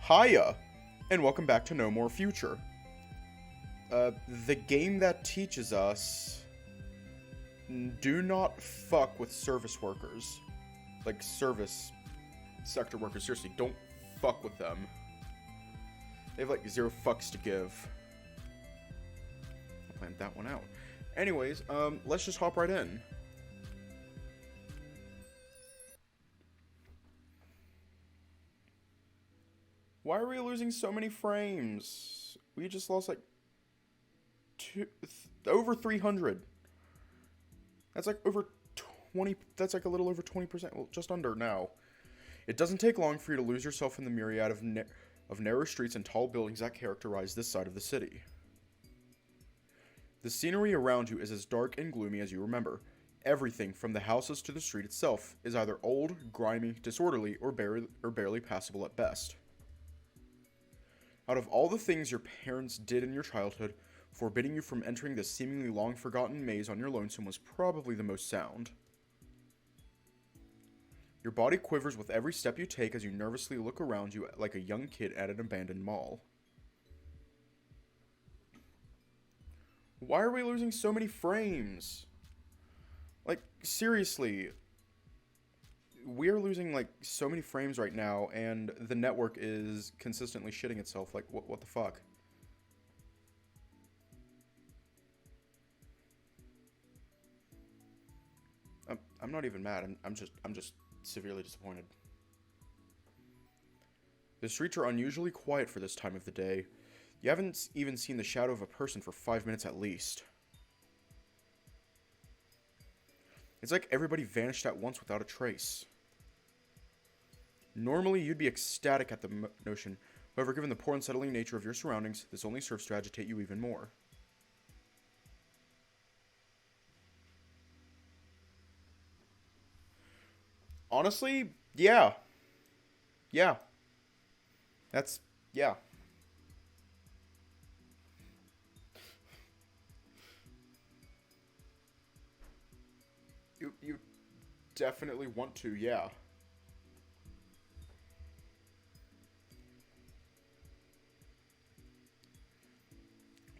Hiya, and welcome back to No More Future. The game that teaches us do not fuck with service workers. Like, service sector workers. Seriously, don't fuck with them. They have, like, zero fucks to give. I planned that one out. Anyways, let's just hop right in. Why are we losing so many frames? We just lost like over 300. That's like over 20. That's like a little over 20%. Well, just under now. It doesn't take long for you to lose yourself in the myriad of narrow streets and tall buildings that characterize this side of the city. The scenery around you is as dark and gloomy as you remember. Everything from the houses to the street itself is either old, grimy, disorderly, or barely passable at best. Out of all the things your parents did in your childhood, forbidding you from entering this seemingly long-forgotten maze on your lonesome was probably the most sound. Your body quivers with every step you take as you nervously look around you like a young kid at an abandoned mall. Why are we losing so many frames? Like, seriously. We're losing, like, so many frames right now, and the network is consistently shitting itself. Like, what the fuck? I'm not even mad. I'm just severely disappointed. The streets are unusually quiet for this time of the day. You haven't even seen the shadow of a person for 5 minutes at least. It's like everybody vanished at once without a trace. Normally, you'd be ecstatic at the notion. However, given the poor unsettling nature of your surroundings, this only serves to agitate you even more. Honestly, yeah. Yeah. Yeah. You definitely want to, yeah.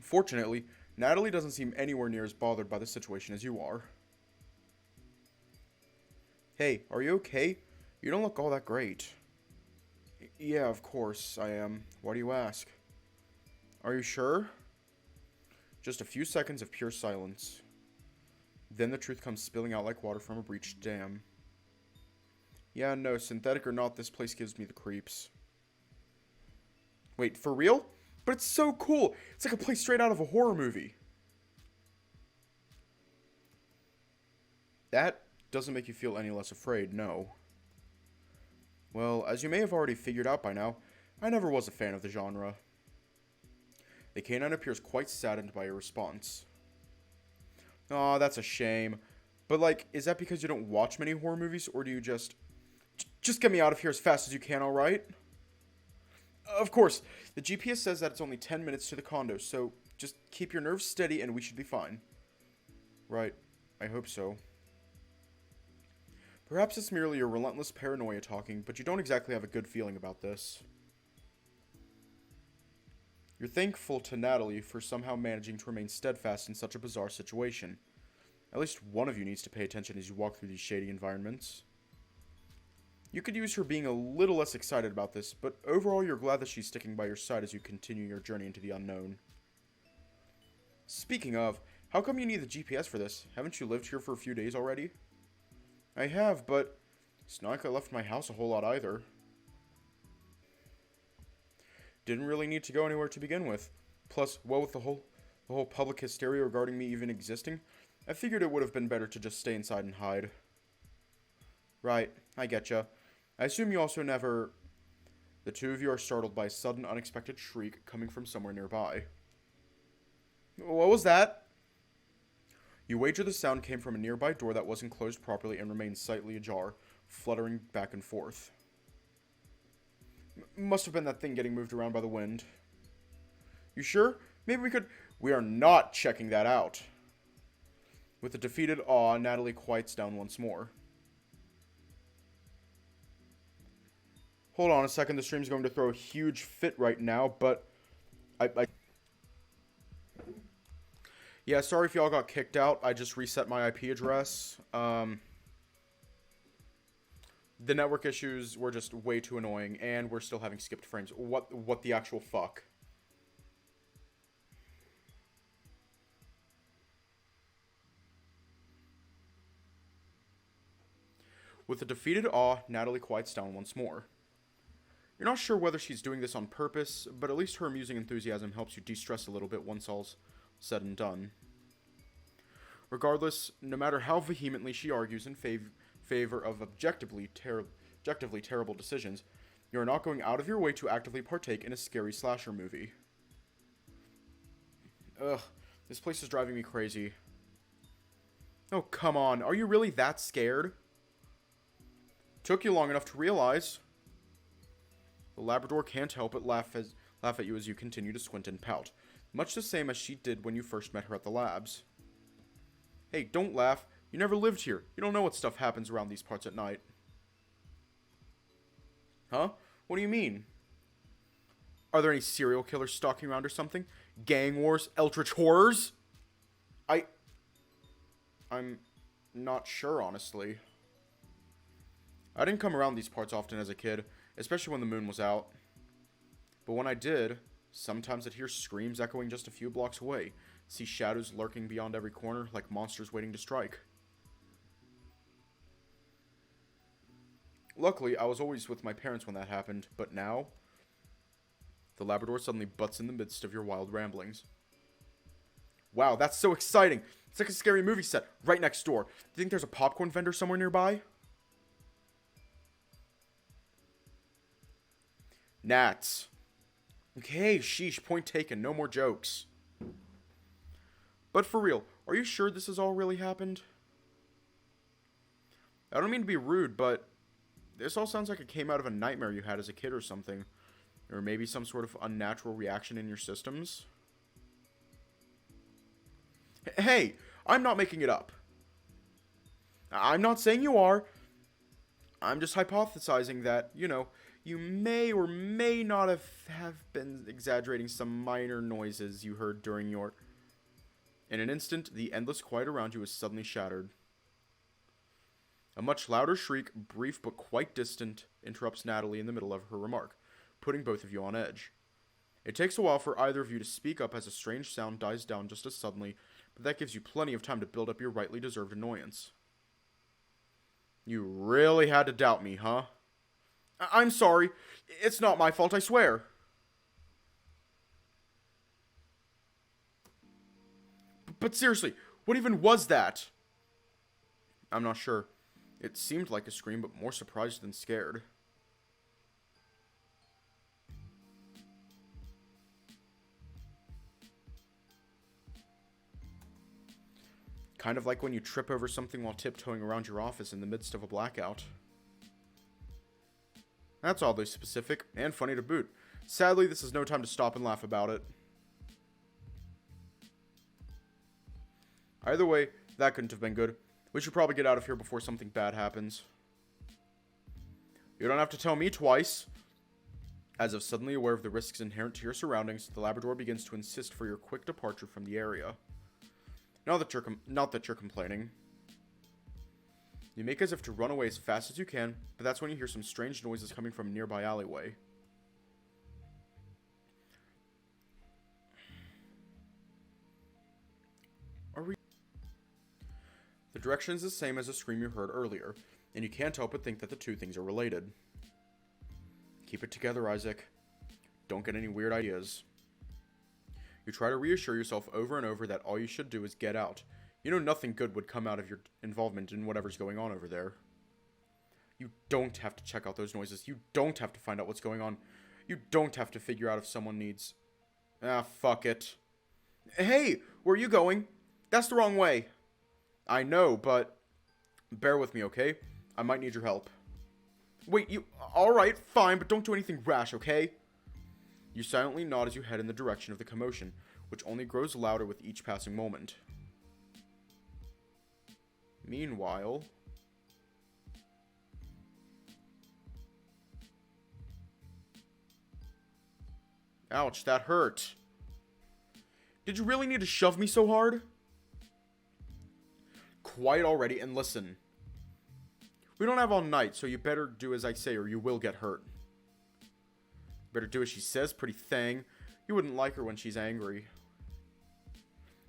Fortunately, Natalie doesn't seem anywhere near as bothered by the situation as you are. Hey, are you okay? You don't look all that great. Yeah, of course I am. Why do you ask? Are you sure? Just a few seconds of pure silence. Then the truth comes spilling out like water from a breached dam. Yeah, no, synthetic or not, this place gives me the creeps. Wait, for real? But it's so cool! It's like a place straight out of a horror movie. That doesn't make you feel any less afraid, no. Well, as you may have already figured out by now, I never was a fan of the genre. The canine appears quite saddened by your response. Aw, that's a shame. But, like, is that because you don't watch many horror movies, or do you just get me out of here as fast as you can, alright? Of course, the GPS says that it's only 10 minutes to the condo, so just keep your nerves steady and we should be fine. Right, I hope so. Perhaps it's merely your relentless paranoia talking, but you don't exactly have a good feeling about this. You're thankful to Natalie for somehow managing to remain steadfast in such a bizarre situation. At least one of you needs to pay attention as you walk through these shady environments. You could use her being a little less excited about this, but overall you're glad that she's sticking by your side as you continue your journey into the unknown. Speaking of, how come you need the GPS for this? Haven't you lived here for a few days already? I have, but it's not like I left my house a whole lot either. Didn't really need to go anywhere to begin with. Plus, what with the whole public hysteria regarding me even existing, I figured it would have been better to just stay inside and hide. Right, I getcha. I assume you also never... The two of you are startled by a sudden, unexpected shriek coming from somewhere nearby. What was that? You wager the sound came from a nearby door that wasn't closed properly and remained slightly ajar, fluttering back and forth. Must have been that thing getting moved around by the wind. You sure? Maybe we could... We are not checking that out. With a defeated awe, Natalie quiets down once more. Hold on a second, the stream's going to throw a huge fit right now, but yeah, sorry if y'all got kicked out. I just reset my IP address. The network issues were just way too annoying, and we're still having skipped frames. What the actual fuck? With a defeated awe, Natalie quiets down once more. You're not sure whether she's doing this on purpose, but at least her amusing enthusiasm helps you de-stress a little bit once all's said and done. Regardless, no matter how vehemently she argues in favor of objectively terrible decisions, you are not going out of your way to actively partake in a scary slasher movie. Ugh, this place is driving me crazy. Oh, come on, are you really that scared? Took you long enough to realize. The Labrador can't help but laugh at you as you continue to squint and pout, much the same as she did when you first met her at the labs. Hey, don't laugh. You never lived here. You don't know what stuff happens around these parts at night. Huh? What do you mean? Are there any serial killers stalking around or something? Gang wars? Eldritch horrors? I'm not sure, honestly. I didn't come around these parts often as a kid, especially when the moon was out. But when I did, sometimes I'd hear screams echoing just a few blocks away, see shadows lurking beyond every corner like monsters waiting to strike. Luckily, I was always with my parents when that happened, but now, the Labrador suddenly butts in the midst of your wild ramblings. Wow, that's so exciting! It's like a scary movie set, right next door. Do you think there's a popcorn vendor somewhere nearby? Nats. Okay, sheesh, point taken, no more jokes. But for real, are you sure this has all really happened? I don't mean to be rude, but this all sounds like it came out of a nightmare you had as a kid or something. Or maybe some sort of unnatural reaction in your systems. Hey, I'm not making it up. I'm not saying you are. I'm just hypothesizing that, you may or may not have been exaggerating some minor noises you heard during your... In an instant, the endless quiet around you is suddenly shattered. A much louder shriek, brief but quite distant, interrupts Natalie in the middle of her remark, putting both of you on edge. It takes a while for either of you to speak up as a strange sound dies down just as suddenly, but that gives you plenty of time to build up your rightly deserved annoyance. You really had to doubt me, huh? I'm sorry. It's not my fault, I swear. But seriously, what even was that? I'm not sure. It seemed like a scream, but more surprised than scared. Kind of like when you trip over something while tiptoeing around your office in the midst of a blackout. That's oddly specific, and funny to boot. Sadly, this is no time to stop and laugh about it. Either way, that couldn't have been good. We should probably get out of here before something bad happens. You don't have to tell me twice. As if suddenly aware of the risks inherent to your surroundings, the Labrador begins to insist for your quick departure from the area. Not that you're complaining. You make as if to run away as fast as you can, but that's when you hear some strange noises coming from a nearby alleyway. The direction is the same as the scream you heard earlier, and you can't help but think that the two things are related. Keep it together, Isaac. Don't get any weird ideas. You try to reassure yourself over and over that all you should do is get out. You know nothing good would come out of your involvement in whatever's going on over there. You don't have to check out those noises. You don't have to find out what's going on. You don't have to figure out if someone needs... Ah, fuck it. Hey, where are you going? That's the wrong way. I know, but... Bear with me, okay? I might need your help. Wait, you... Alright, fine, but don't do anything rash, okay? You silently nod as you head in the direction of the commotion, which only grows louder with each passing moment. Meanwhile... Ouch, that hurt. Did you really need to shove me so hard? Quiet already, and listen. We don't have all night, so you better do as I say or you will get hurt. Better do as she says, pretty thing. You wouldn't like her when she's angry.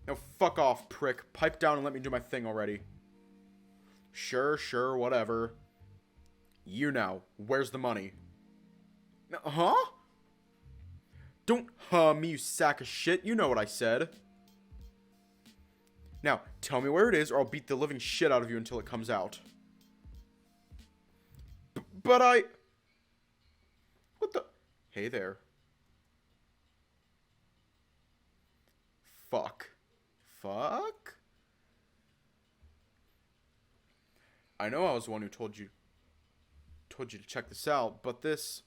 Now fuck off, prick. Pipe down and let me do my thing already. Sure, whatever. You now. Where's the money? Huh? Don't me, you sack of shit. You know what I said. Now, tell me where it is or I'll beat the living shit out of you until it comes out. But I... What the... Hey there. Fuck. I know I was the one who told you to check this out, but this...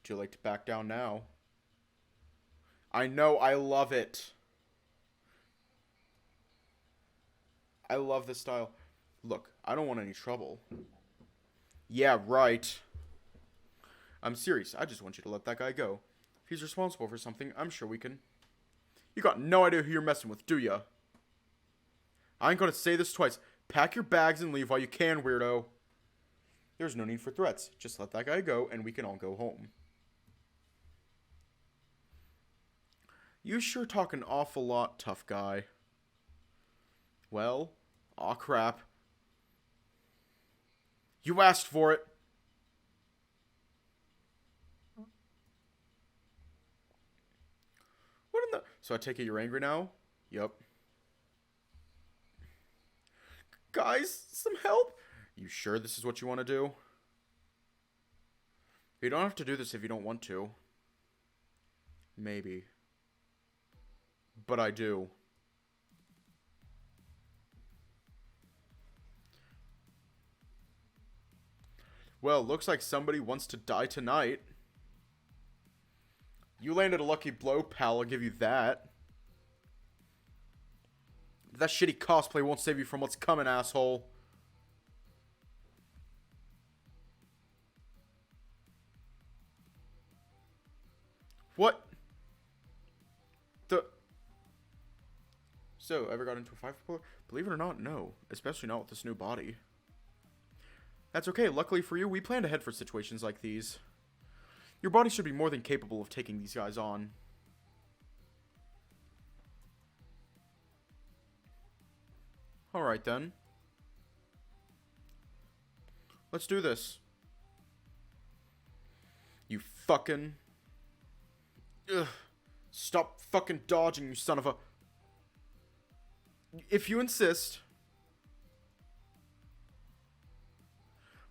Would you like to back down now? I know, I love it. I love this style. Look, I don't want any trouble. Yeah, right. I'm serious. I just want you to let that guy go. If he's responsible for something, I'm sure we can... You got no idea who you're messing with, do ya? I ain't gonna say this twice. Pack your bags and leave while you can, weirdo. There's no need for threats. Just let that guy go and we can all go home. You sure talk an awful lot, tough guy. Well, aw crap. You asked for it. What in the... So I take it you're angry now? Yup. Guys, some help? You sure this is what you want to do? You don't have to do this if you don't want to. Maybe. But I do. Well, looks like somebody wants to die tonight. You landed a lucky blow, pal, I'll give you that. But that shitty cosplay won't save you from what's coming, asshole. What? So, ever got into a fight before? Believe it or not, no. Especially not with this new body. That's okay. Luckily for you, we planned ahead for situations like these. Your body should be more than capable of taking these guys on. Alright then. Let's do this. You fucking... Ugh. Stop fucking dodging, you son of a... If you insist...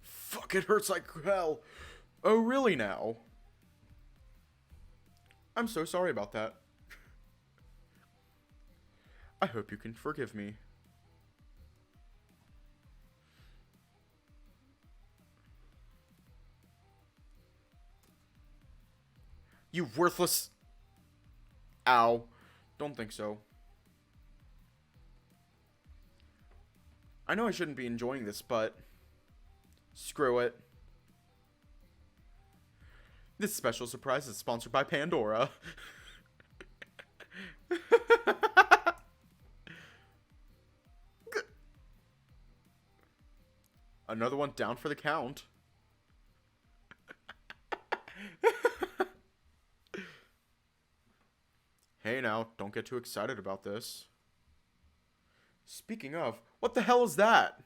Fuck, it hurts like hell. Oh, really now? I'm so sorry about that. I hope you can forgive me. You worthless... Ow. Don't think so. I know I shouldn't be enjoying this, but... Screw it. This special surprise is sponsored by Pandora. Another one down for the count. Hey now, don't get too excited about this. Speaking of, what the hell is that?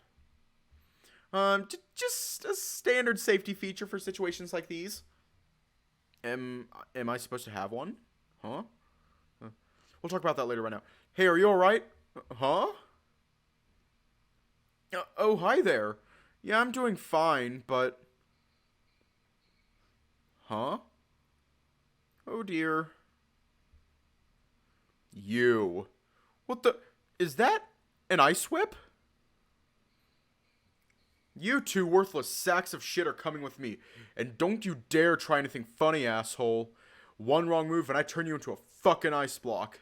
Just a standard safety feature for situations like these. Am I supposed to have one? Huh? We'll talk about that later right now. Hey, are you alright? Huh? Oh, hi there. Yeah, I'm doing fine, but... Huh? Oh dear. You. What the... Is that an ice whip? You two worthless sacks of shit are coming with me. And don't you dare try anything funny, asshole. One wrong move and I turn you into a fucking ice block.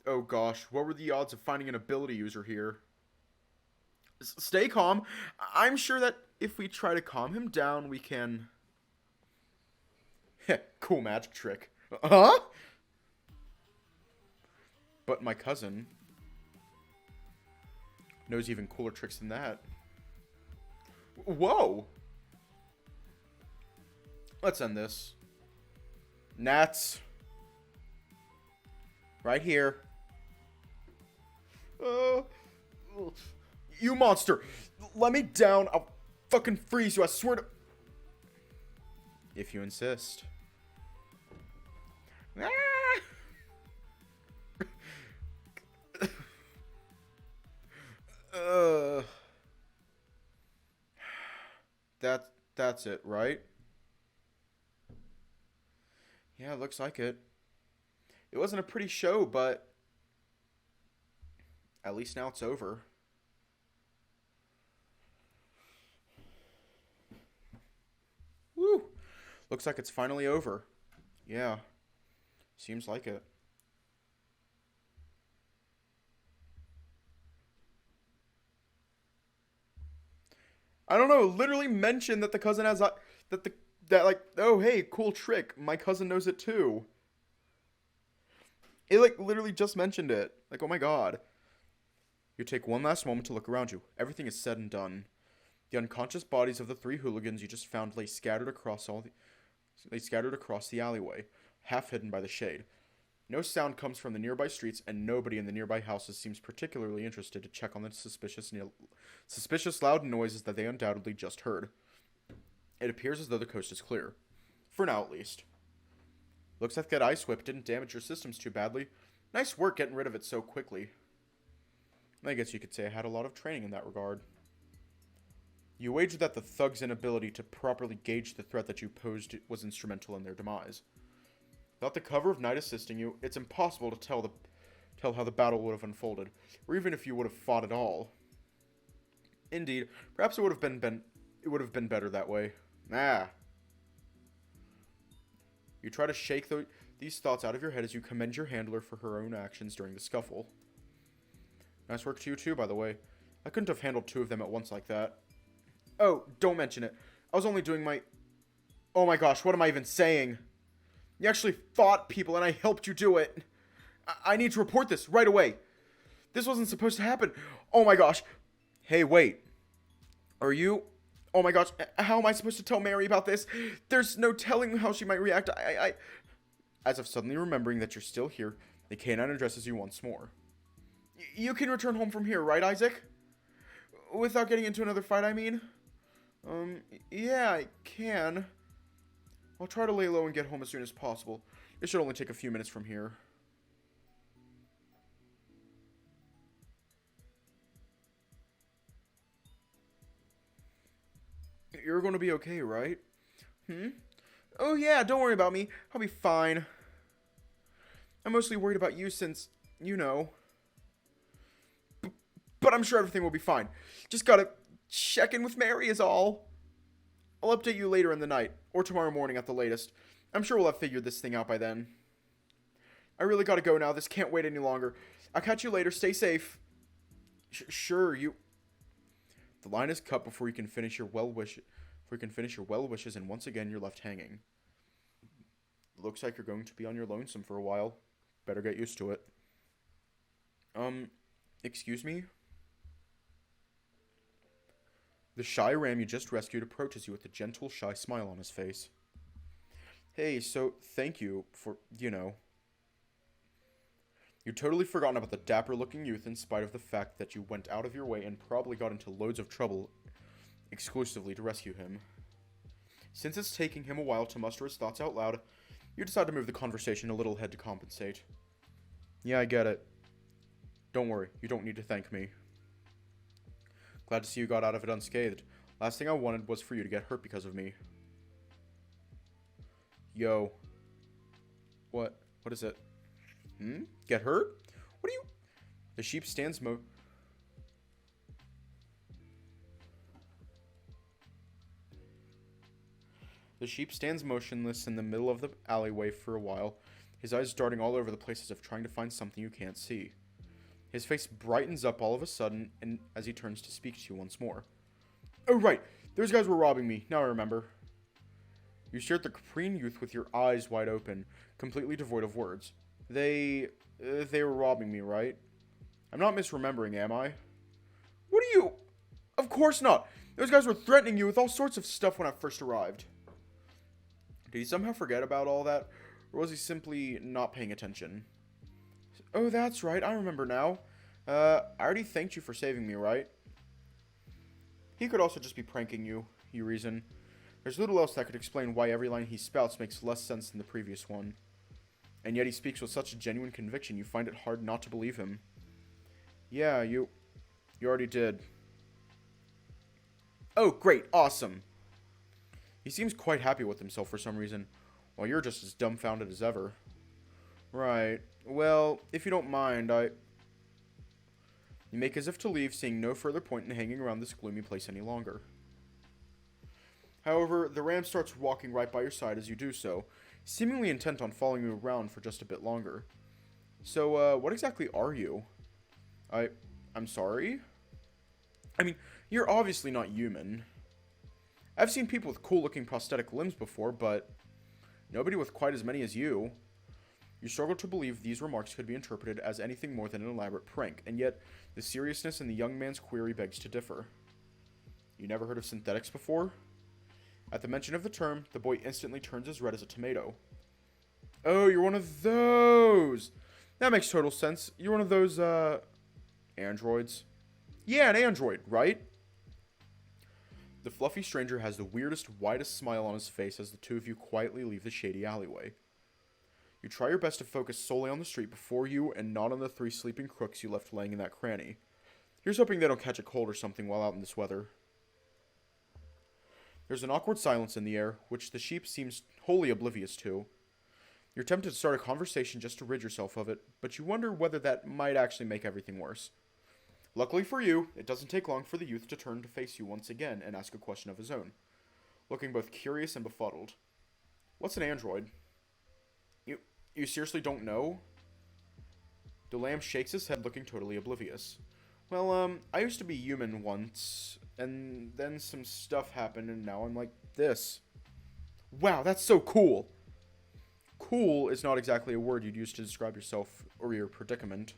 Oh gosh, what were the odds of finding an ability user here? Stay calm. I'm sure that if we try to calm him down, we can... Cool magic trick. Huh? But my cousin knows even cooler tricks than that. Whoa! Let's end this. Gnats. Right here. You monster! Let me down. I'll fucking freeze you. I swear to... If you insist. That's it, right? Yeah, looks like it. It wasn't a pretty show, but at least now it's over. Woo! Looks like it's finally over. Yeah. Seems like it. I don't know, literally mentioned that the cousin has oh hey, cool trick. My cousin knows it too. It like literally just mentioned it. Like, oh my god. You take one last moment to look around you. Everything is said and done. The unconscious bodies of the 3 hooligans you just found lay scattered across the alleyway, half hidden by the shade. No sound comes from the nearby streets, and nobody in the nearby houses seems particularly interested to check on the suspicious loud noises that they undoubtedly just heard. It appears as though the coast is clear. For now, at least. Looks like that ice whip didn't damage your systems too badly. Nice work getting rid of it so quickly. I guess you could say I had a lot of training in that regard. You wager that the thugs' inability to properly gauge the threat that you posed was instrumental in their demise. Without the cover of night assisting you, it's impossible to tell how the battle would have unfolded, or even if you would have fought at all. Indeed, perhaps it would have been better that way. You try to shake these thoughts out of your head as you commend your handler for her own actions during the scuffle. Nice work to you too, by the way. I couldn't have handled 2 of them at once like that. Oh, don't mention it. I was only doing my... Oh my gosh, what am I even saying? You actually fought people and I helped you do it. I need to report this right away. This wasn't supposed to happen. Oh my gosh. Hey, wait. Are you... Oh my gosh, how am I supposed to tell Mary about this? There's no telling how she might react. As if suddenly remembering that you're still here, the canine addresses you once more. You can return home from here, right, Isaac? Without getting into another fight, I mean? Yeah, I can. I'll try to lay low and get home as soon as possible. It should only take a few minutes from here. You're going to be okay, right? Oh yeah, don't worry about me. I'll be fine. I'm mostly worried about you since, you know. But I'm sure everything will be fine. Just gotta check in with Mary is all. I'll update you later in the night, or tomorrow morning at the latest. I'm sure we'll have figured this thing out by then. I really gotta go now. This can't wait any longer. I'll catch you later. Stay safe. Sure, you... The line is cut before you can finish your well wishes, and once again you're left hanging. Looks like you're going to be on your lonesome for a while. Better get used to it. Excuse me? The shy ram you just rescued approaches you with a gentle, shy smile on his face. Hey, so thank you for, you know. You'd totally forgotten about the dapper-looking youth in spite of the fact that you went out of your way and probably got into loads of trouble exclusively to rescue him. Since it's taking him a while to muster his thoughts out loud, you decide to move the conversation a little ahead to compensate. Yeah, I get it. Don't worry, you don't need to thank me. Glad to see you got out of it unscathed. Last thing I wanted was for you to get hurt because of me. Yo. What? What is it? Get hurt? What are you... The sheep stands motionless in the middle of the alleyway for a while, his eyes darting all over the place as if trying to find something you can't see. His face brightens up all of a sudden and as he turns to speak to you once more. Oh, right. Those guys were robbing me. Now I remember. You stare at the Caprine youth with your eyes wide open, completely devoid of words. They were robbing me, right? I'm not misremembering, am I? What are you... Of course not! Those guys were threatening you with all sorts of stuff when I first arrived. Did he somehow forget about all that? Or was he simply not paying attention? Oh, that's right, I remember now. I already thanked you for saving me, right? He could also just be pranking you, you reason. There's little else that could explain why every line he spouts makes less sense than the previous one. And yet he speaks with such a genuine conviction you find it hard not to believe him. Yeah, you already did. Oh, great, awesome. He seems quite happy with himself for some reason, while you're just as dumbfounded as ever. Right, well, if you don't mind, You make as if to leave, seeing no further point in hanging around this gloomy place any longer. However, the ram starts walking right by your side as you do so, seemingly intent on following you around for just a bit longer. So, what exactly are you? I'm sorry? I mean, you're obviously not human. I've seen people with cool-looking prosthetic limbs before, but nobody with quite as many as you. You struggle to believe these remarks could be interpreted as anything more than an elaborate prank, and yet the seriousness in the young man's query begs to differ. You never heard of synthetics before? At the mention of the term, the boy instantly turns as red as a tomato. Oh, you're one of those! That makes total sense. You're one of those, androids? Yeah, an android, right? The fluffy stranger has the weirdest, widest smile on his face as the two of you quietly leave the shady alleyway. You try your best to focus solely on the street before you and not on the three sleeping crooks you left laying in that cranny. Here's hoping they don't catch a cold or something while out in this weather. There's an awkward silence in the air, which the sheep seems wholly oblivious to. You're tempted to start a conversation just to rid yourself of it, but you wonder whether that might actually make everything worse. Luckily for you, it doesn't take long for the youth to turn to face you once again and ask a question of his own, looking both curious and befuddled. What's an android? You seriously don't know? The lamb shakes his head, looking totally oblivious. Well, I used to be human once, and then some stuff happened, and now I'm like this. Wow, that's so cool! Cool is not exactly a word you'd use to describe yourself or your predicament.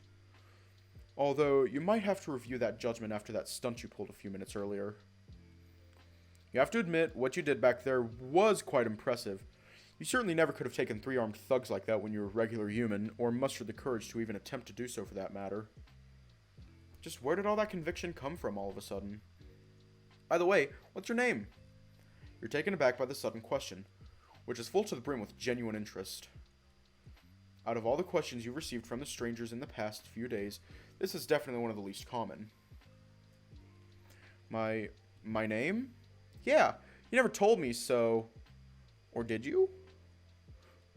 Although, you might have to review that judgment after that stunt you pulled a few minutes earlier. You have to admit, what you did back there was quite impressive. You certainly never could have taken 3 armed thugs like that when you were a regular human, or mustered the courage to even attempt to do so for that matter. Just where did all that conviction come from all of a sudden? By the way, what's your name? You're taken aback by the sudden question, which is full to the brim with genuine interest. Out of all the questions you've received from the strangers in the past few days, this is definitely one of the least common. My name? Yeah, you never told me, so... Or did you?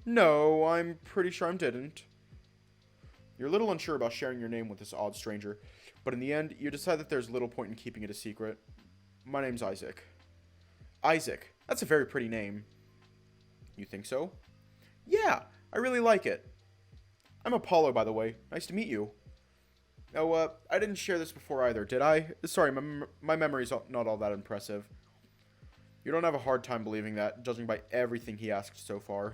No, I'm pretty sure I didn't. You're a little unsure about sharing your name with this odd stranger, but in the end, you decide that there's little point in keeping it a secret. My name's Isaac. Isaac. That's a very pretty name. You think so? Yeah, I really like it. I'm Apollo, by the way. Nice to meet you. Oh, I didn't share this before either, did I? Sorry, my memory's not all that impressive. You don't have a hard time believing that, judging by everything he asked so far.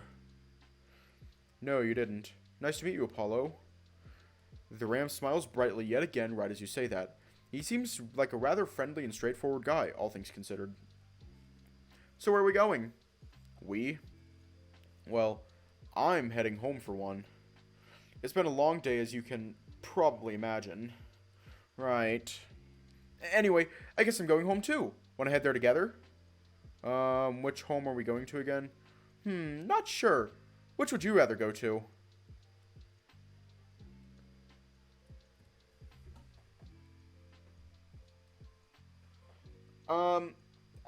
No, you didn't. Nice to meet you, Apollo. The ram smiles brightly yet again right as you say that. He seems like a rather friendly and straightforward guy, all things considered. So where are we going? We? Well, I'm heading home for one. It's been a long day, as you can probably imagine. Right. Anyway, I guess I'm going home too. Want to head there together? Which home are we going to again? Not sure. Which would you rather go to?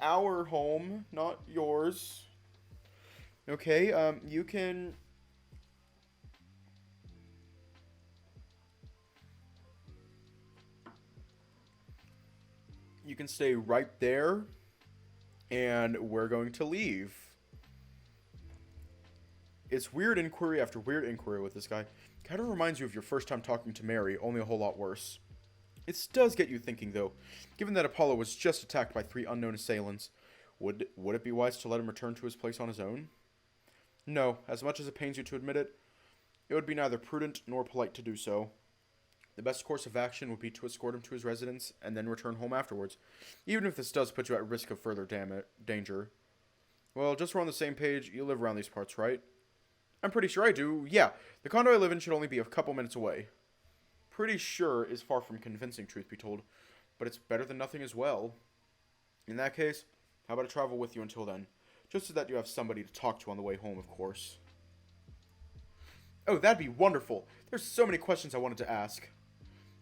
Our home, not yours. Okay, you can... You can stay right there, and we're going to leave. It's weird inquiry after weird inquiry with this guy. Kind of reminds you of your first time talking to Mary, only a whole lot worse. It does get you thinking, though, given that Apollo was just attacked by 3 unknown assailants. Would it be wise to let him return to his place on his own? No, as much as it pains you to admit it, it would be neither prudent nor polite to do so. The best course of action would be to escort him to his residence and then return home afterwards, even if this does put you at risk of further danger. Well, just so we're on the same page, you live around these parts, right? I'm pretty sure I do. Yeah, the condo I live in should only be a couple minutes away. Pretty sure is far from convincing, truth be told, but it's better than nothing as well. In that case, how about I travel with you until then? Just so that you have somebody to talk to on the way home, of course. Oh, that'd be wonderful. There's so many questions I wanted to ask.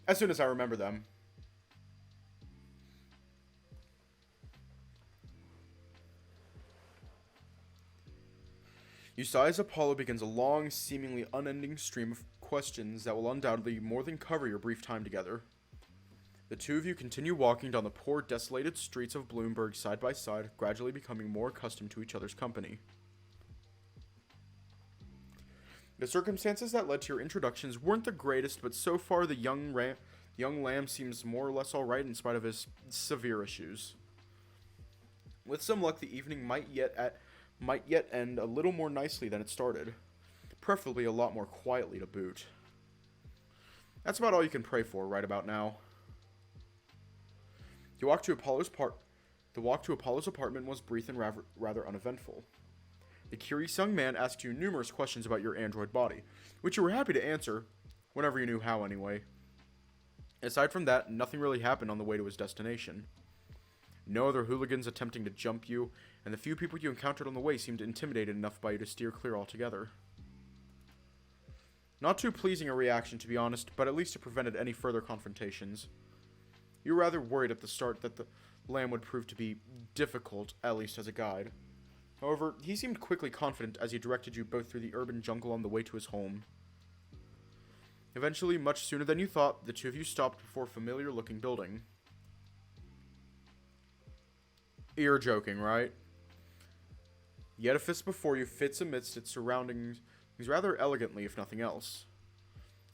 As soon as I remember them. You sigh as Apollo begins a long, seemingly unending stream of questions that will undoubtedly more than cover your brief time together. The two of you continue walking down the poor, desolated streets of Bloomburg side by side, gradually becoming more accustomed to each other's company. The circumstances that led to your introductions weren't the greatest, but so far the young lamb seems more or less alright in spite of his severe issues. With some luck, the evening might yet end a little more nicely than it started. Preferably a lot more quietly to boot. That's about all you can pray for right about now. The walk to Apollo's apartment was brief and rather uneventful. The curious young man asked you numerous questions about your android body, which you were happy to answer, whenever you knew how anyway. Aside from that, nothing really happened on the way to his destination. No other hooligans attempting to jump you, and the few people you encountered on the way seemed intimidated enough by you to steer clear altogether. Not too pleasing a reaction, to be honest, but at least it prevented any further confrontations. You were rather worried at the start that the lamb would prove to be difficult, at least as a guide. However, he seemed quickly confident as he directed you both through the urban jungle on the way to his home. Eventually, much sooner than you thought, the two of you stopped before a familiar-looking building. You're joking, right? The edifice before you fits amidst its surroundings rather elegantly, if nothing else.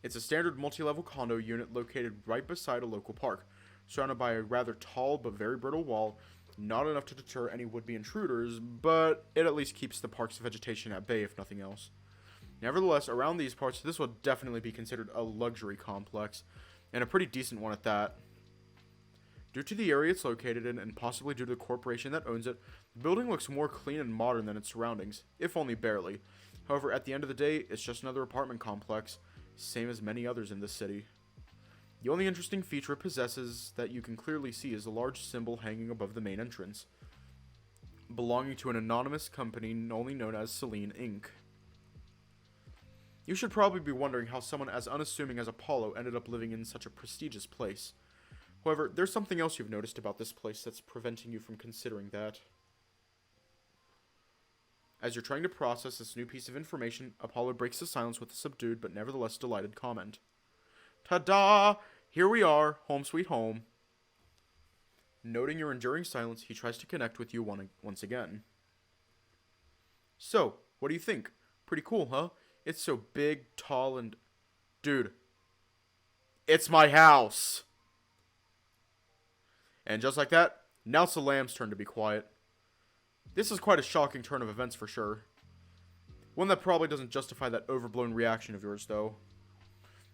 It's a standard multi-level condo unit located right beside a local park, surrounded by a rather tall but very brittle wall, not enough to deter any would-be intruders, but it at least keeps the park's vegetation at bay, if nothing else. Nevertheless, around these parts, this will definitely be considered a luxury complex, and a pretty decent one at that. Due to the area it's located in, and possibly due to the corporation that owns it, the building looks more clean and modern than its surroundings, if only barely. However, at the end of the day, it's just another apartment complex, same as many others in this city. The only interesting feature it possesses that you can clearly see is a large symbol hanging above the main entrance, belonging to an anonymous company only known as Selene Inc. You should probably be wondering how someone as unassuming as Apollo ended up living in such a prestigious place. However, there's something else you've noticed about this place that's preventing you from considering that. As you're trying to process this new piece of information, Apollo breaks the silence with a subdued but nevertheless delighted comment. Ta-da! Here we are, home sweet home. Noting your enduring silence, he tries to connect with you once again. So, what do you think? Pretty cool, huh? It's so big, tall, and... Dude. It's my house! And just like that, now it's the lamb's turn to be quiet. This is quite a shocking turn of events for sure. One that probably doesn't justify that overblown reaction of yours, though.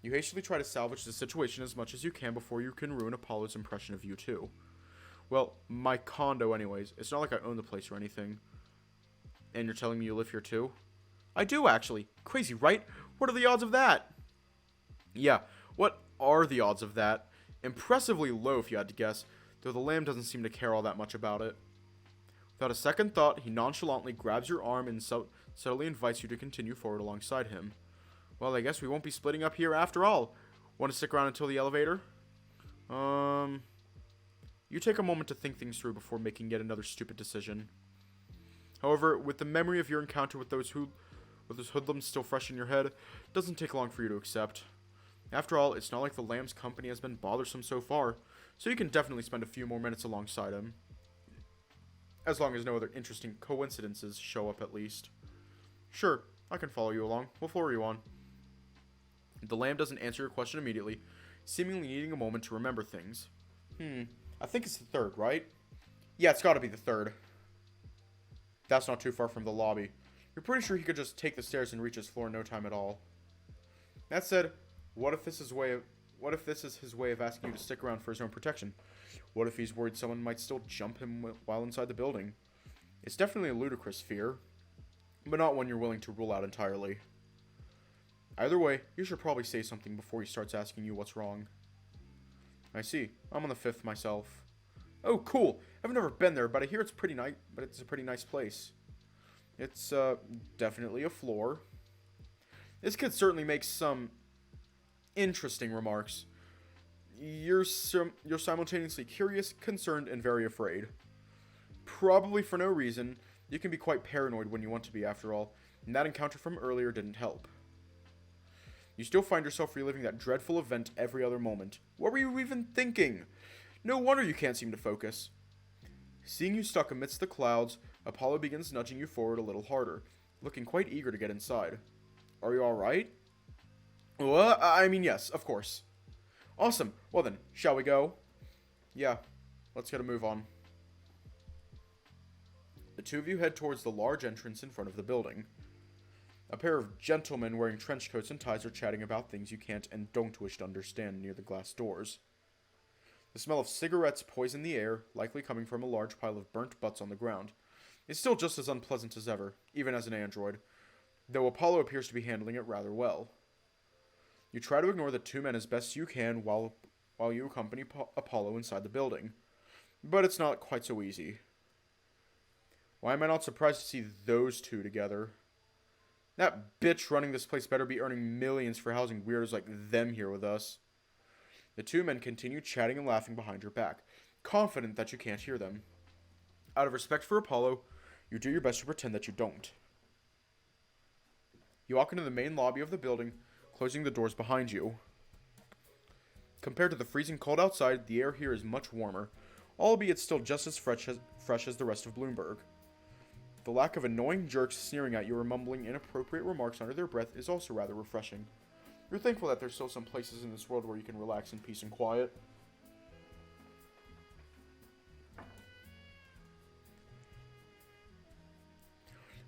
You hastily try to salvage the situation as much as you can before you can ruin Apollo's impression of you, too. Well, my condo anyways. It's not like I own the place or anything. And you're telling me you live here, too? I do, actually. Crazy, right? What are the odds of that? Yeah, what are the odds of that? Impressively low, if you had to guess, though the lamb doesn't seem to care all that much about it. Without a second thought, he nonchalantly grabs your arm and subtly invites you to continue forward alongside him. Well, I guess we won't be splitting up here after all. Want to stick around until the elevator? You take a moment to think things through before making yet another stupid decision. However, with the memory of your encounter with those hoodlums still fresh in your head, it doesn't take long for you to accept. After all, it's not like the lamb's company has been bothersome so far, so you can definitely spend a few more minutes alongside him. As long as no other interesting coincidences show up at least. Sure, I can follow you along. What floor are you on? The lamb doesn't answer your question immediately, seemingly needing a moment to remember things. I think it's the third, right? Yeah, it's gotta be the third. That's not too far from the lobby. You're pretty sure he could just take the stairs and reach his floor in no time at all. That said, what if this is his way of asking you to stick around for his own protection? What if he's worried someone might still jump him while inside the building? It's definitely a ludicrous fear, but not one you're willing to rule out entirely. Either way, you should probably say something before he starts asking you what's wrong. I see. I'm on the 5th myself. Oh, cool. I've never been there, but I hear it's pretty nice. But it's a pretty nice place. It's definitely a floor. This kid certainly makes some interesting remarks. You're simultaneously curious, concerned, and very afraid. Probably for no reason. You can be quite paranoid when you want to be, after all, and that encounter from earlier didn't help. You still find yourself reliving that dreadful event every other moment. What were you even thinking? No wonder you can't seem to focus. Seeing you stuck amidst the clouds, Apollo begins nudging you forward a little harder, looking quite eager to get inside. Are you alright? Well, I mean, yes, of course. Awesome. Well then, shall we go? Yeah, let's get a move on. The two of you head towards the large entrance in front of the building. A pair of gentlemen wearing trench coats and ties are chatting about things you can't and don't wish to understand near the glass doors. The smell of cigarettes poison the air, likely coming from a large pile of burnt butts on the ground. It's still just as unpleasant as ever, even as an android, though Apollo appears to be handling it rather well. You try to ignore the two men as best you can while you accompany Apollo inside the building, but it's not quite so easy. Why am I not surprised to see those two together? That bitch running this place better be earning millions for housing weirdos like them here with us. The two men continue chatting and laughing behind your back, confident that you can't hear them. Out of respect for Apollo, you do your best to pretend that you don't. You walk into the main lobby of the building, closing the doors behind you. Compared to the freezing cold outside, the air here is much warmer, albeit still just as fresh as the rest of Bloomberg. The lack of annoying jerks sneering at you or mumbling inappropriate remarks under their breath is also rather refreshing. You're thankful that there's still some places in this world where you can relax in peace and quiet.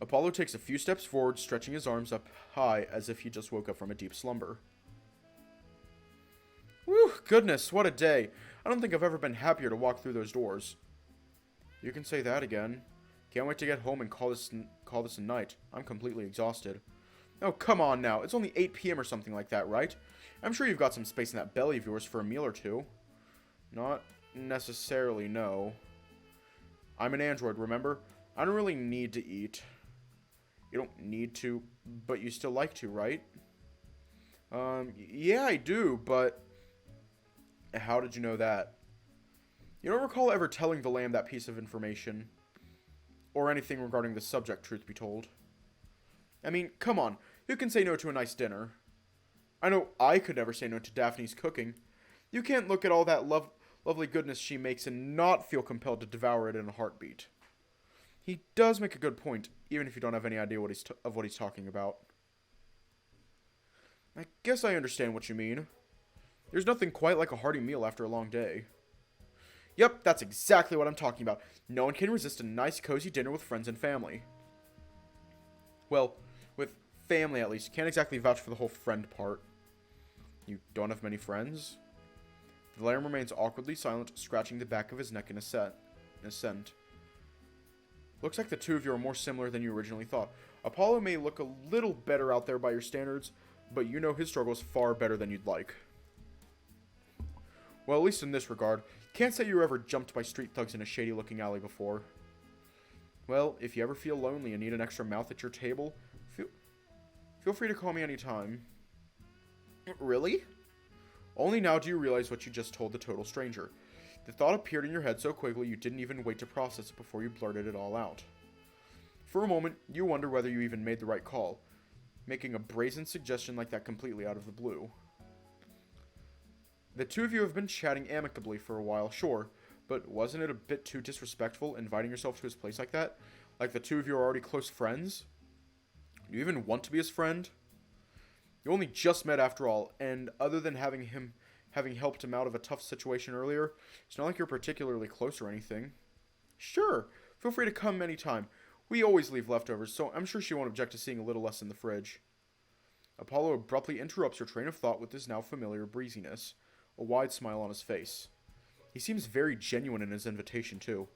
Apollo takes a few steps forward, stretching his arms up high as if he just woke up from a deep slumber. Whew, goodness, what a day. I don't think I've ever been happier to walk through those doors. You can say that again. Can't wait to get home and call this a night. I'm completely exhausted. Oh, come on now. It's only 8 p.m. or something like that, right? I'm sure you've got some space in that belly of yours for a meal or two. Not necessarily, no. I'm an android, remember? I don't really need to eat. You don't need to, but you still like to, right? Yeah, I do, but... How did you know that? You don't recall ever telling the lamb that piece of information? Or anything regarding the subject, truth be told. I mean, come on. Who can say no to a nice dinner? I know I could never say no to Daphne's cooking. You can't look at all that lovely goodness she makes and not feel compelled to devour it in a heartbeat. He does make a good point, even if you don't have any idea what he's talking about. I guess I understand what you mean. There's nothing quite like a hearty meal after a long day. Yep, that's exactly what I'm talking about. No one can resist a nice, cozy dinner with friends and family. Well, with family at least. Can't exactly vouch for the whole friend part. You don't have many friends? The lamb remains awkwardly silent, scratching the back of his neck in assent. Looks like the two of you are more similar than you originally thought. Apollo may look a little better out there by your standards, but you know his struggles far better than you'd like. Well, at least in this regard. Can't say you were ever jumped by street thugs in a shady-looking alley before. Well, if you ever feel lonely and need an extra mouth at your table, feel free to call me anytime. Really? Only now do you realize what you just told the total stranger. The thought appeared in your head so quickly you didn't even wait to process it before you blurted it all out. For a moment, you wonder whether you even made the right call, making a brazen suggestion like that completely out of the blue. The two of you have been chatting amicably for a while, sure, but wasn't it a bit too disrespectful inviting yourself to his place like that? Like the two of you are already close friends? Do you even want to be his friend? You only just met after all, and other than having helped him out of a tough situation earlier, it's not like you're particularly close or anything. Sure, feel free to come anytime. We always leave leftovers, so I'm sure she won't object to seeing a little less in the fridge. Apollo abruptly interrupts her train of thought with his now familiar breeziness, a wide smile on his face. He seems very genuine in his invitation, too.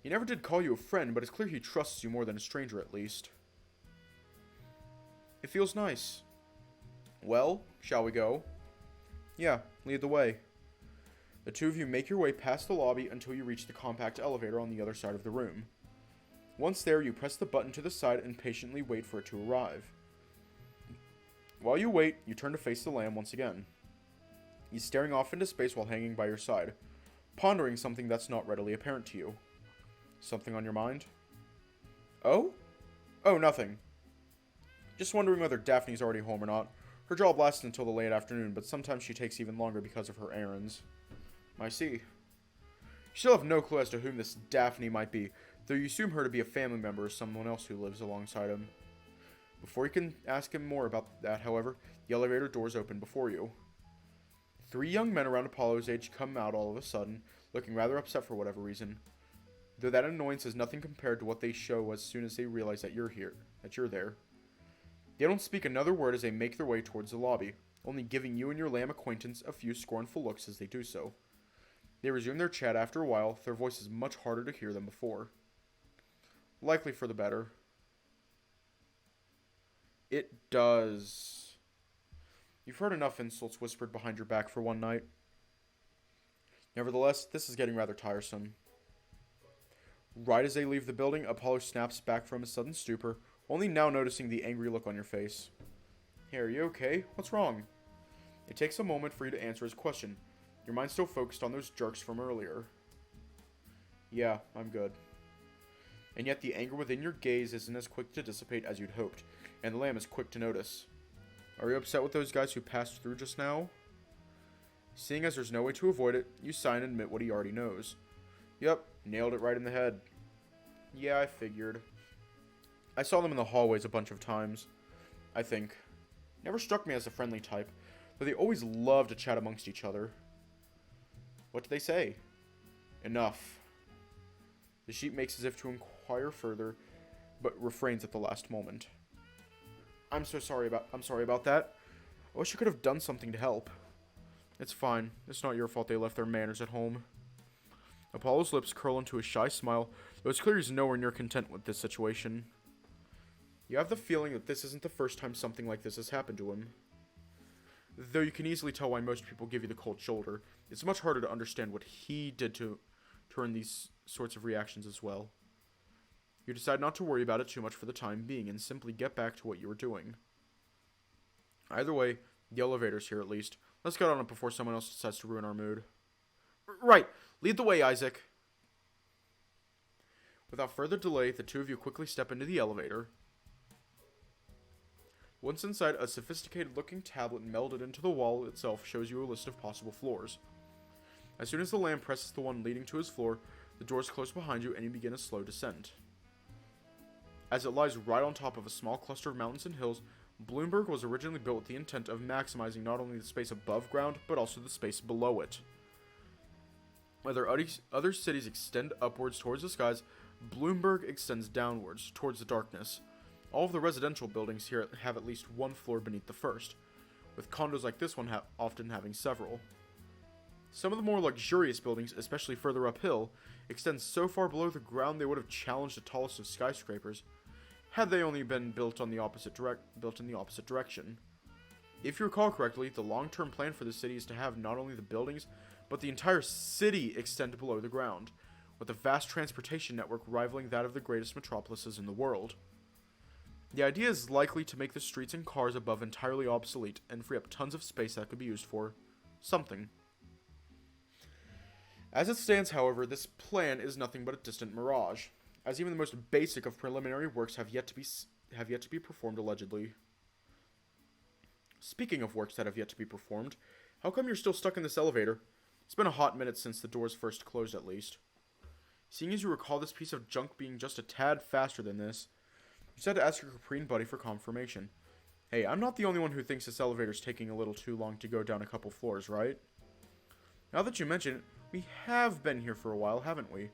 He never did call you a friend, but it's clear he trusts you more than a stranger, at least. It feels nice. Well, shall we go? Yeah, lead the way. The two of you make your way past the lobby until you reach the compact elevator on the other side of the room. Once there, you press the button to the side and patiently wait for it to arrive. While you wait, you turn to face the lamb once again. He's staring off into space while hanging by your side, pondering something that's not readily apparent to you. Something on your mind? Oh? Oh, nothing. Just wondering whether Daphne's already home or not. Her job lasts until the late afternoon, but sometimes she takes even longer because of her errands. I see. You still have no clue as to whom this Daphne might be, though you assume her to be a family member or someone else who lives alongside him. Before you can ask him more about that, however, the elevator doors open before you. 3 young men around Apollo's age come out all of a sudden, looking rather upset for whatever reason, though that annoyance is nothing compared to what they show as soon as they realize that you're there. They don't speak another word as they make their way towards the lobby, only giving you and your lamb acquaintance a few scornful looks as they do so. They resume their chat after a while, their voices much harder to hear than before. Likely for the better. It does. You've heard enough insults whispered behind your back for one night. Nevertheless, this is getting rather tiresome. Right as they leave the building, Apollo snaps back from his sudden stupor, only now noticing the angry look on your face. Hey, are you okay? What's wrong? It takes a moment for you to answer his question, your mind still focused on those jerks from earlier. Yeah, I'm good. And yet the anger within your gaze isn't as quick to dissipate as you'd hoped, and the lamb is quick to notice. Are you upset with those guys who passed through just now? Seeing as there's no way to avoid it, you sigh and admit what he already knows. Yep, nailed it right in the head. Yeah, I figured. I saw them in the hallways a bunch of times, I think. Never struck me as a friendly type, though they always loved to chat amongst each other. What did they say? Enough. The sheep makes as if to inquire further, but refrains at the last moment. I'm sorry about that. I wish I could have done something to help. It's fine. It's not your fault they left their manners at home. Apollo's lips curl into a shy smile, though it's clear he's nowhere near content with this situation. You have the feeling that this isn't the first time something like this has happened to him. Though you can easily tell why most people give you the cold shoulder, it's much harder to understand what he did to earn these sorts of reactions as well. You decide not to worry about it too much for the time being and simply get back to what you were doing. Either way, the elevator's here at least. Let's get on it before someone else decides to ruin our mood. Right! Lead the way, Isaac! Without further delay, the two of you quickly step into the elevator. Once inside, a sophisticated-looking tablet melded into the wall itself shows you a list of possible floors. As soon as the lamb presses the one leading to his floor, the doors close behind you and you begin a slow descent. As it lies right on top of a small cluster of mountains and hills, Bloomberg was originally built with the intent of maximizing not only the space above ground, but also the space below it. Whether other cities extend upwards towards the skies, Bloomberg extends downwards towards the darkness. All of the residential buildings here have at least one floor beneath the first, with condos like this one often having several. Some of the more luxurious buildings, especially further uphill, extend so far below the ground they would have challenged the tallest of skyscrapers, had they only been built in the opposite direction. If you recall correctly, the long-term plan for the city is to have not only the buildings, but the entire city extend below the ground, with a vast transportation network rivaling that of the greatest metropolises in the world. The idea is likely to make the streets and cars above entirely obsolete and free up tons of space that could be used for something. As it stands, however, this plan is nothing but a distant mirage, as even the most basic of preliminary works have yet to be performed allegedly. Speaking of works that have yet to be performed, how come you're still stuck in this elevator? It's been a hot minute since the doors first closed, at least. Seeing as you recall this piece of junk being just a tad faster than this, you just had to ask your Caprine buddy for confirmation. Hey, I'm not the only one who thinks this elevator's taking a little too long to go down a couple floors, right? Now that you mention it, we have been here for a while, haven't we?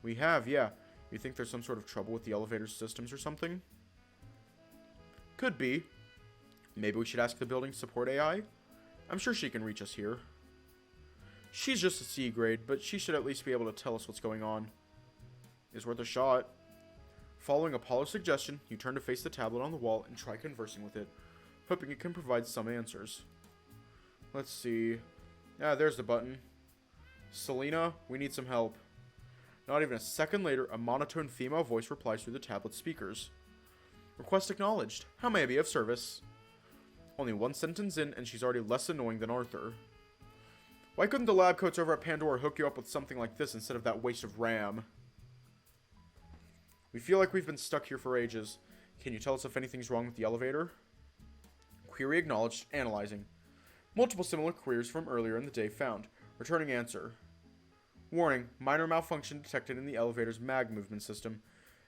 We have, yeah. You think there's some sort of trouble with the elevator systems or something? Could be. Maybe we should ask the building support AI? I'm sure she can reach us here. She's just a C grade, but she should at least be able to tell us what's going on. It's worth a shot. Following Apollo's suggestion, you turn to face the tablet on the wall and try conversing with it, hoping it can provide some answers. Let's see. Ah, there's the button. Selena, we need some help. Not even a second later, a monotone female voice replies through the tablet speakers. Request acknowledged. How may I be of service? Only one sentence in, and she's already less annoying than Arthur. Why couldn't the lab coats over at Pandora hook you up with something like this instead of that waste of RAM? We feel like we've been stuck here for ages. Can you tell us if anything's wrong with the elevator? Query acknowledged. Analyzing. Multiple similar queries from earlier in the day found. Returning answer. Warning. Minor malfunction detected in the elevator's mag movement system.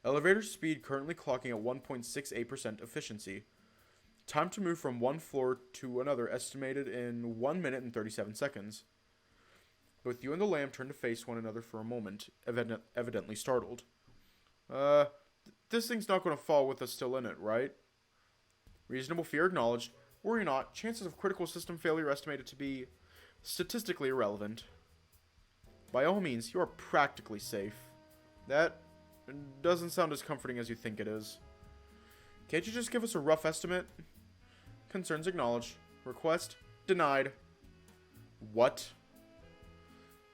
Elevator speed currently clocking at 1.68% efficiency. Time to move from one floor to another estimated in 1 minute and 37 seconds. Both you and the lamb turn to face one another for a moment, evidently startled. This thing's not going to fall with us still in it, right? Reasonable fear acknowledged. Worry not, chances of critical system failure estimated to be statistically irrelevant. By all means, you are practically safe. That doesn't sound as comforting as you think it is. Can't you just give us a rough estimate? Concerns acknowledged. Request denied. What?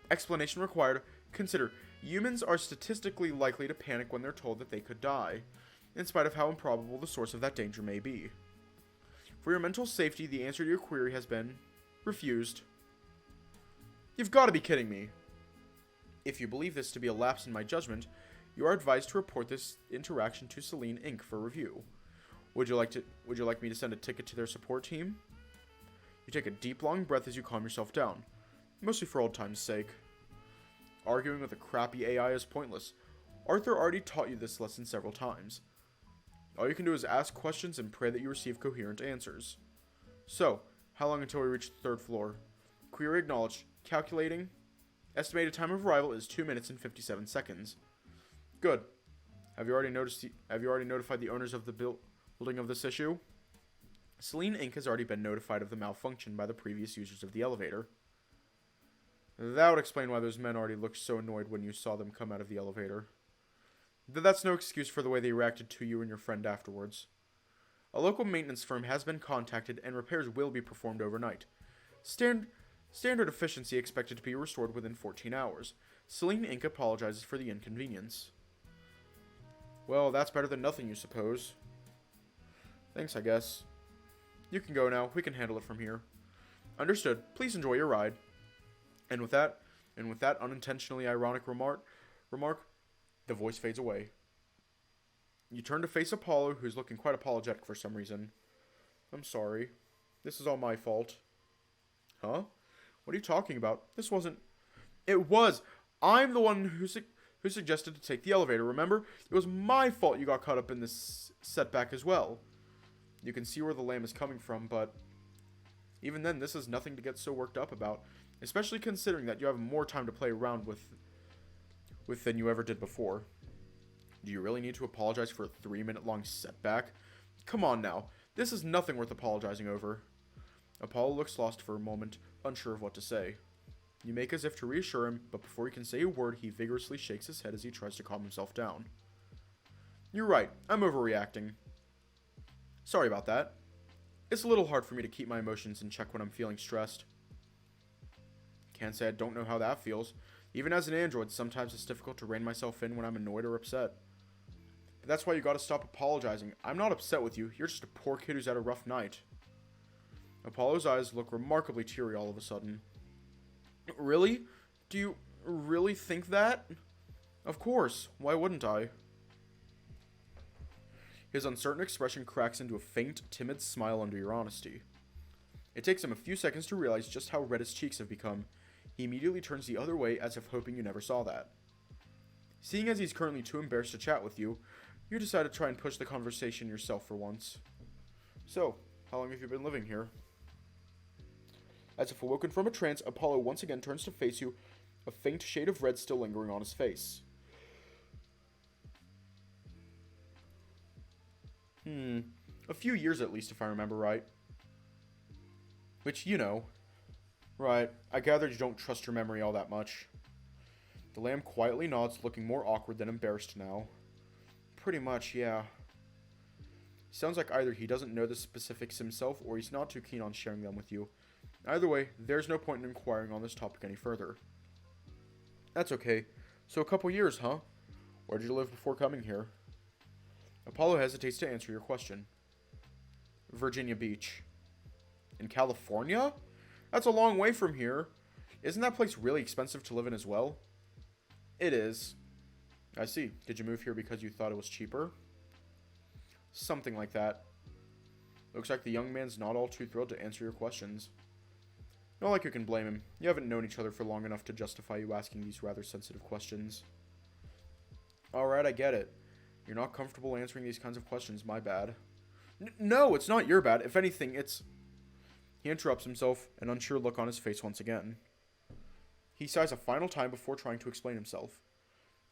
Explanation required. Consider, humans are statistically likely to panic when they're told that they could die, in spite of how improbable the source of that danger may be. For your mental safety, the answer to your query has been refused. You've got to be kidding me. If you believe this to be a lapse in my judgment, you are advised to report this interaction to Celine Inc. for review. Would you like me to send a ticket to their support team? You take a deep, long breath as you calm yourself down, mostly for old time's sake. Arguing with a crappy AI is pointless. Arthur already taught you this lesson several times. All you can do is ask questions and pray that you receive coherent answers. So, how long until we reach the 3rd floor? Query acknowledged. Calculating. Estimated time of arrival is 2 minutes and 57 seconds. Good. Have you already notified the owners of the building of this issue? Celine Inc. has already been notified of the malfunction by the previous users of the elevator. That would explain why those men already looked so annoyed when you saw them come out of the elevator. That's no excuse for the way they reacted to you and your friend afterwards. A local maintenance firm has been contacted and repairs will be performed overnight. Standard efficiency expected to be restored within 14 hours. Celine Inc. apologizes for the inconvenience. Well, that's better than nothing, you suppose. Thanks, I guess. You can go now. We can handle it from here. Understood. Please enjoy your ride. And with that unintentionally ironic remark, the voice fades away. You turn to face Apollo, who's looking quite apologetic for some reason. I'm sorry. This is all my fault. Huh? What are you talking about? This wasn't... It was! I'm the one who suggested to take the elevator, remember? It was my fault you got caught up in this setback as well. You can see where the lamb is coming from, but... Even then, this is nothing to get so worked up about. Especially considering that you have more time to play around with than you ever did before. Do you really need to apologize for a 3-minute-long setback? Come on now. This is nothing worth apologizing over. Apollo looks lost for a moment, unsure of what to say. You make as if to reassure him, but before he can say a word, he vigorously shakes his head as he tries to calm himself down. You're right. I'm overreacting. Sorry about that. It's a little hard for me to keep my emotions in check when I'm feeling stressed. Can't say I don't know how that feels. Even as an android, sometimes it's difficult to rein myself in when I'm annoyed or upset. But that's why you gotta stop apologizing. I'm not upset with you. You're just a poor kid who's had a rough night. Apollo's eyes look remarkably teary all of a sudden. Really? Do you really think that? Of course. Why wouldn't I? His uncertain expression cracks into a faint, timid smile under your honesty. It takes him a few seconds to realize just how red his cheeks have become. He immediately turns the other way as if hoping you never saw that. Seeing as he's currently too embarrassed to chat with you, you decide to try and push the conversation yourself for once. So, how long have you been living here? As if awoken from a trance, Apollo once again turns to face you, a faint shade of red still lingering on his face. A few years at least, if I remember right. Which, you know. Right, I gathered you don't trust your memory all that much. The lamb quietly nods, looking more awkward than embarrassed now. Pretty much, yeah. Sounds like either he doesn't know the specifics himself, or he's not too keen on sharing them with you. Either way, there's no point in inquiring on this topic any further. That's okay. So a couple years, huh? Where did you live before coming here? Apollo hesitates to answer your question. Virginia Beach. In California? That's a long way from here. Isn't that place really expensive to live in as well? It is. I see. Did you move here because you thought it was cheaper? Something like that. Looks like the young man's not all too thrilled to answer your questions. Not like you can blame him. You haven't known each other for long enough to justify you asking these rather sensitive questions. Alright, I get it. You're not comfortable answering these kinds of questions, my bad. No, it's not your bad. If anything, it's... He interrupts himself, an unsure look on his face once again. He sighs a final time before trying to explain himself.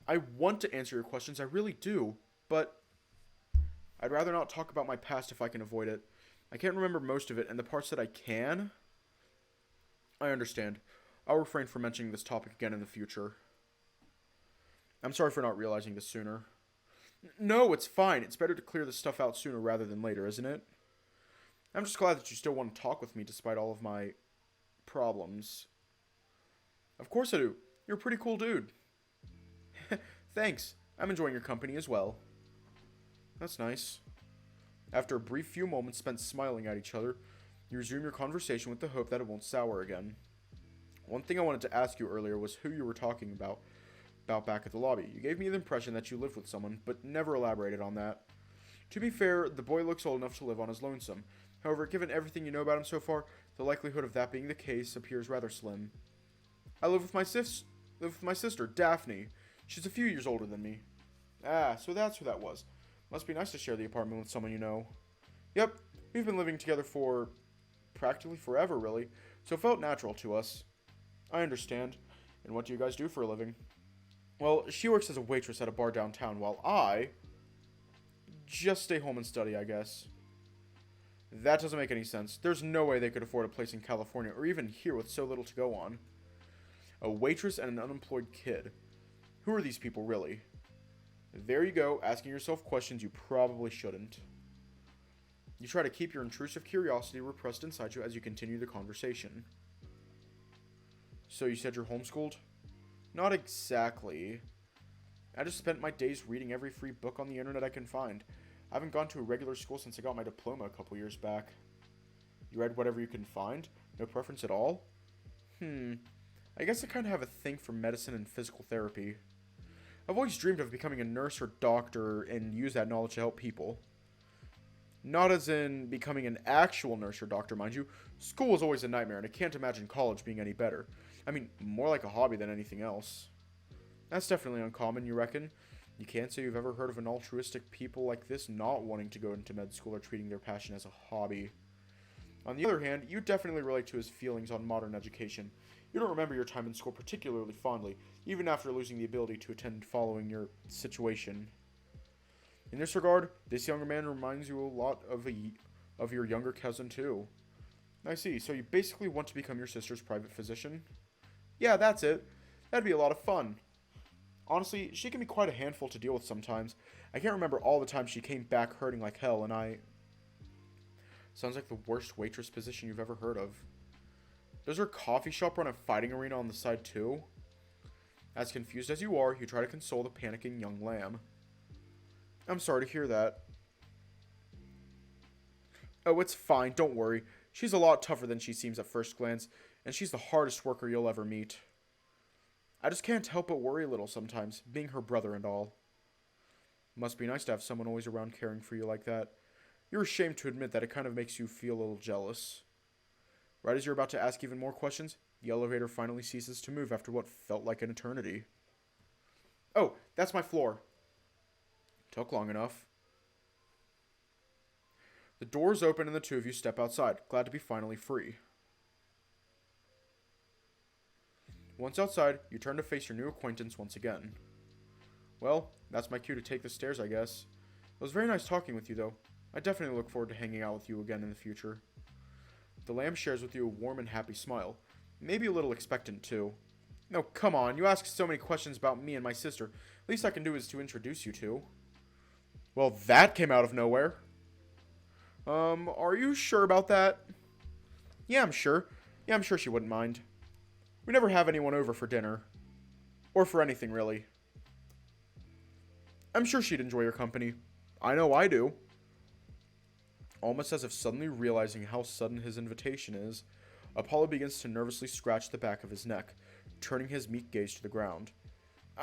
I want to answer your questions, I really do, but... I'd rather not talk about my past if I can avoid it. I can't remember most of it, and the parts that I can... I understand. I'll refrain from mentioning this topic again in the future. I'm sorry for not realizing this sooner. No, it's fine. It's better to clear this stuff out sooner rather than later, isn't it? I'm just glad that you still want to talk with me despite all of my problems. Of course I do. You're a pretty cool dude. Thanks. I'm enjoying your company as well. That's nice. After a brief few moments spent smiling at each other, you resume your conversation with the hope that it won't sour again. One thing I wanted to ask you earlier was who you were talking about back at the lobby. You gave me the impression that you lived with someone, but never elaborated on that. To be fair, the boy looks old enough to live on his lonesome. However, given everything you know about him so far, the likelihood of that being the case appears rather slim. I live with my sister, Daphne. She's a few years older than me. Ah, so that's who that was. Must be nice to share the apartment with someone you know. Yep, we've been living together for practically forever, really, so it felt natural to us. I understand. And what do you guys do for a living? Well, she works as a waitress at a bar downtown, while I just stay home and study, I guess. That doesn't make any sense. There's no way they could afford a place in California, or even here with so little to go on. A waitress and an unemployed kid. Who are these people, really? There you go, asking yourself questions you probably shouldn't. You try to keep your intrusive curiosity repressed inside you as you continue the conversation. So you said you're homeschooled? Not exactly. I just spent my days reading every free book on the internet I can find. I haven't gone to a regular school since I got my diploma a couple years back. You read whatever you can find? No preference at all? I guess I kind of have a thing for medicine and physical therapy. I've always dreamed of becoming a nurse or doctor and use that knowledge to help people. Not as in becoming an actual nurse or doctor, mind you. School is always a nightmare, and I can't imagine college being any better. I mean, more like a hobby than anything else. That's definitely uncommon, you reckon? You can't say you've ever heard of an altruistic people like this not wanting to go into med school or treating their passion as a hobby. On the other hand, you definitely relate to his feelings on modern education. You don't remember your time in school particularly fondly, even after losing the ability to attend following your situation. In this regard, this younger man reminds you a lot of your younger cousin too. I see, so you basically want to become your sister's private physician? Yeah, that's it. That'd be a lot of fun. Honestly, she can be quite a handful to deal with sometimes. I can't remember all the times she came back hurting like hell, and I... Sounds like the worst waitress position you've ever heard of. Does her coffee shop run a fighting arena on the side too? As confused as you are, you try to console the panicking young lamb. I'm sorry to hear that. Oh, it's fine, don't worry. She's a lot tougher than she seems at first glance, and she's the hardest worker you'll ever meet. I just can't help but worry a little sometimes, being her brother and all. Must be nice to have someone always around caring for you like that. You're ashamed to admit that it kind of makes you feel a little jealous. Right as you're about to ask even more questions, the elevator finally ceases to move after what felt like an eternity. Oh, that's my floor. Took long enough. The doors open and the two of you step outside, glad to be finally free. Once outside, you turn to face your new acquaintance once again. Well, that's my cue to take the stairs, I guess. It was very nice talking with you, though. I definitely look forward to hanging out with you again in the future. The lamb shares with you a warm and happy smile. Maybe a little expectant, too. No, come on. You ask so many questions about me and my sister. Least I can do is to introduce you two. Well, that came out of nowhere. Are you sure about that? Yeah, I'm sure. Yeah, I'm sure she wouldn't mind. We never have anyone over for dinner. Or for anything, really. I'm sure she'd enjoy your company. I know I do. Almost as if suddenly realizing how sudden his invitation is, Apollo begins to nervously scratch the back of his neck, turning his meek gaze to the ground.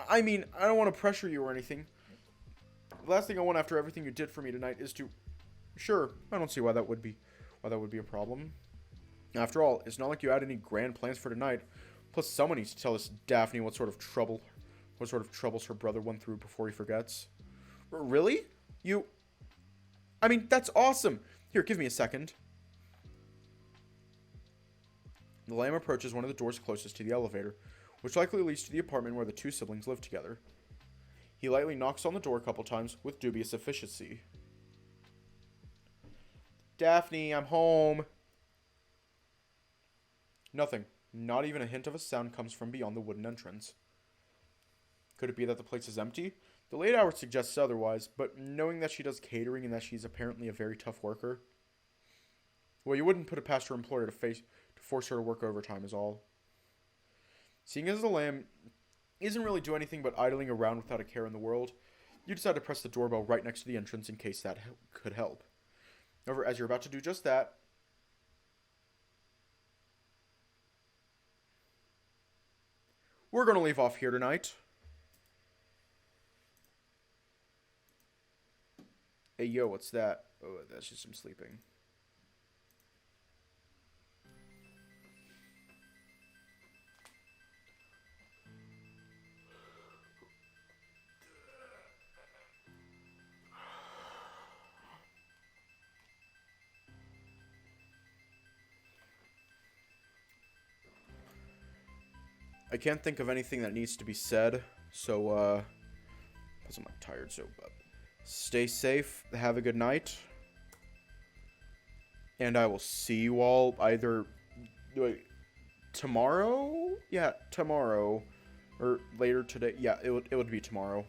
I mean, I don't want to pressure you or anything. The last thing I want after everything you did for me tonight is to... Sure, I don't see why that would be a problem. After all, it's not like you had any grand plans for tonight. Plus, someone needs to tell this Daphne what sort of troubles her brother went through before he forgets. Really? I mean, that's awesome. Here, give me a second. The lamb approaches one of the doors closest to the elevator, which likely leads to the apartment where the two siblings live together. He lightly knocks on the door a couple times with dubious efficiency. Daphne, I'm home. Nothing. Not even a hint of a sound comes from beyond the wooden entrance. Could it be that the place is empty? The late hour suggests otherwise, but knowing that she does catering and that she's apparently a very tough worker... Well, you wouldn't put it past her employer to force her to work overtime is all. Seeing as the lamb isn't really doing anything but idling around without a care in the world, you decide to press the doorbell right next to the entrance in case that could help. However, as you're about to do just that... We're going to leave off here tonight. Hey, yo, what's that? Oh, that's just him sleeping. I can't think of anything that needs to be said, so, because I'm not tired, so, stay safe, have a good night, and I will see you all either, tomorrow? Yeah, tomorrow, or later today, yeah, it would be tomorrow.